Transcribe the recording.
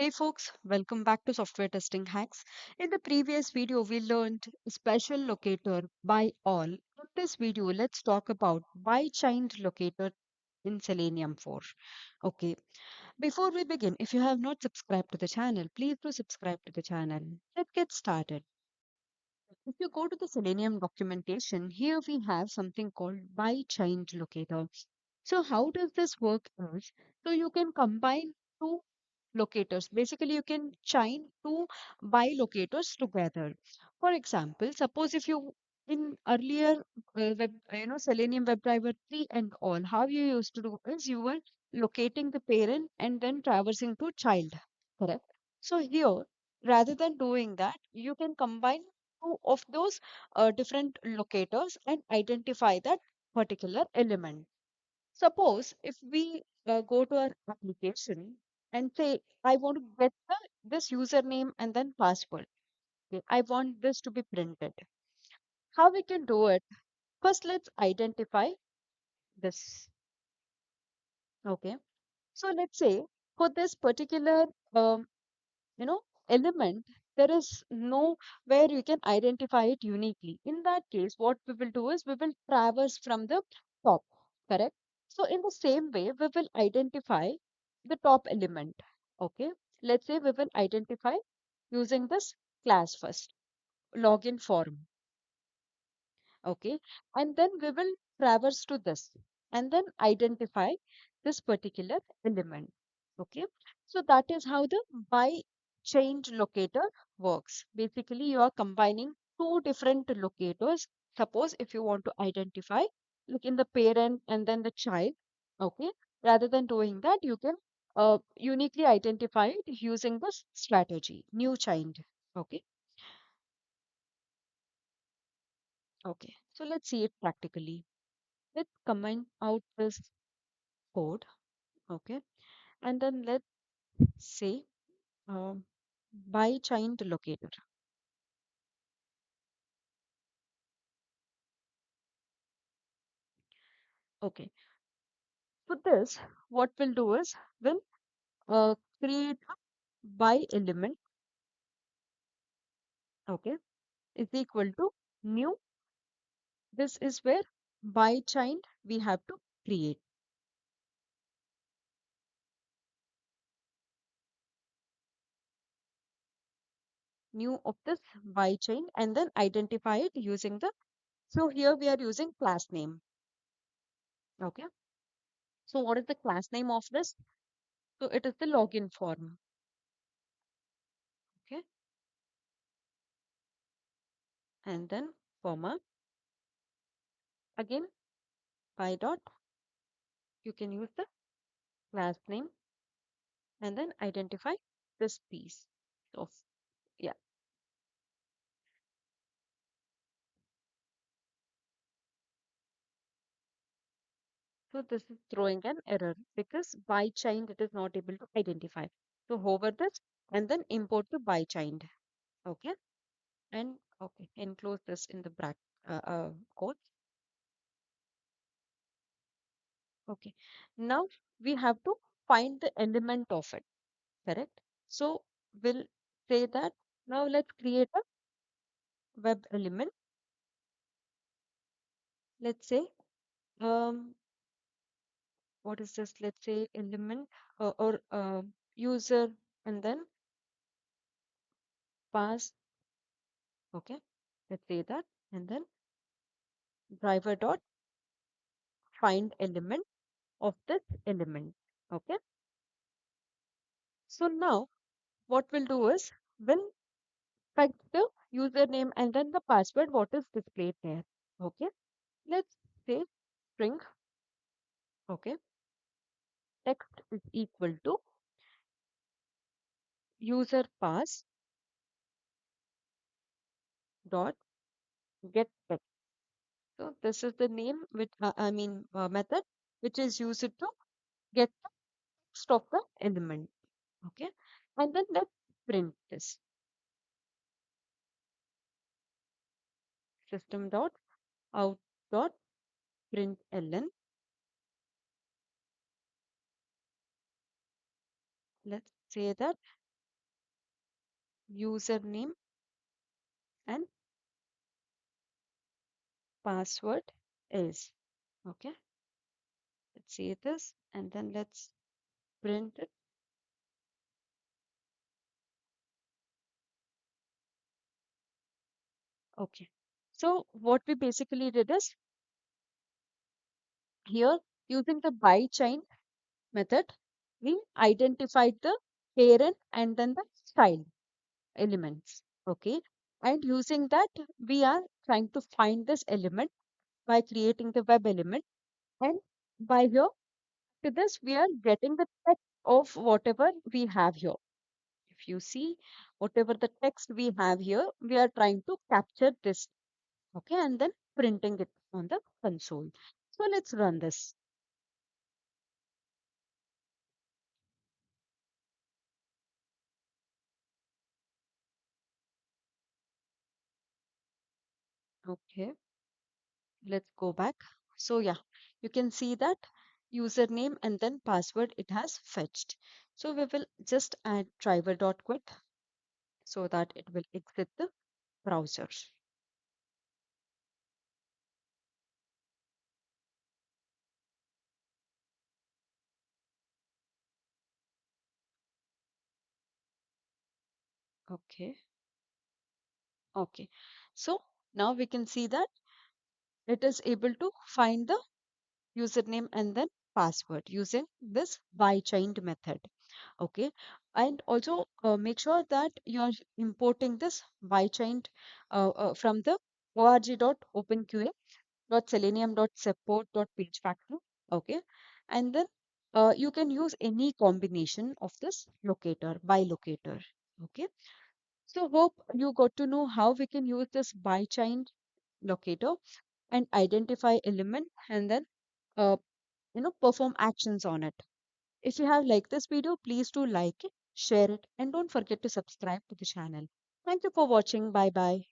Hey folks, welcome back to Software Testing Hacks. In the previous video, we learned special locator by all. In this video, let's talk about ByChained locator in Selenium 4. Okay, before we begin, if you have not subscribed to the channel, please do subscribe to the channel. Let's get started. If you go to the Selenium documentation, here we have something called ByChained locator. So how does this work is, so you can combine two locators. Basically, you can chain two bilocators together. For example, suppose if you in earlier Selenium WebDriver 3 and all, how you used to do is you were locating the parent and then traversing to child, correct? So here, rather than doing that, you can combine two of those different locators and identify that particular element. Suppose if we go to our application and say, I want to get this username and then password. Okay, I want this to be printed. How we can do it? First, let's identify this. Okay. So let's say for this particular you know element, there is no where you can identify it uniquely. In that case, what we will do is we will traverse from the top, correct? So in the same way, we will identify the top element. Okay, let's say we will identify using this class first, login form. Okay, and then we will traverse to this and then identify this particular element. Okay, so that is how the by change locator works. Basically, you are combining two different locators. Suppose if you want to identify like in the parent and then the child. Okay, rather than doing that, you can uniquely identify it using this strategy, new child. Okay, okay, so let's see it practically. Let's comment out this code. Okay, and then let's say by chained locator. Okay, for this, what we'll do is we'll create a by element. Okay, is equal to new. This is where by chained we have to create new of this by chain and then identify it using the. So here we are using class name. Okay, so what is the class name of this? So it is the login form. Okay, and then comma again by dot. You can use the class name and then identify this piece of, yeah. So this is throwing an error because by chained it is not able to identify. So hover this and then import the by chained. Okay, and okay, enclose this in the bracket quotes. Okay, now we have to find the element of it, correct? So we'll say that now let's create a web element. Let's say um what is this? Let's say element or user and then pass. Okay, let's say that and then driver dot find element of this element. Okay, so now what we'll do is we'll type the username and then the password what is displayed there. Okay, let's say string. Okay, text is equal to user pass dot get text. So this is the name which method which is used to get the text of the element. Okay, and then let's print this system dot out dot println. Let's say that. username and password is. Okay, let's see this and then let's print it. Okay, so what we basically did is here using the by chain method, we identified the parent and then the child elements. Okay, and using that, we are trying to find this element by creating the web element. And by here to this, we are getting the text of whatever we have here. If you see whatever the text we have here, we are trying to capture this. Okay, and then printing it on the console. So let's run this. Okay, let's go back. So yeah, you can see that username and then password it has fetched. So we will just add driver.quit so that it will exit the browser. Okay, okay. So now we can see that it is able to find the username and then password using this ByChained method. Okay, and also make sure that you are importing this ByChained from the org.openqa.selenium.support.pagefactory. Okay, and then you can use any combination of this locator by locator. Okay, so hope you got to know how we can use this ByChained locator and identify element and then uh, perform actions on it. If you have liked this video, please do like it, share it, and don't forget to subscribe to the channel. Thank you for watching. Bye bye.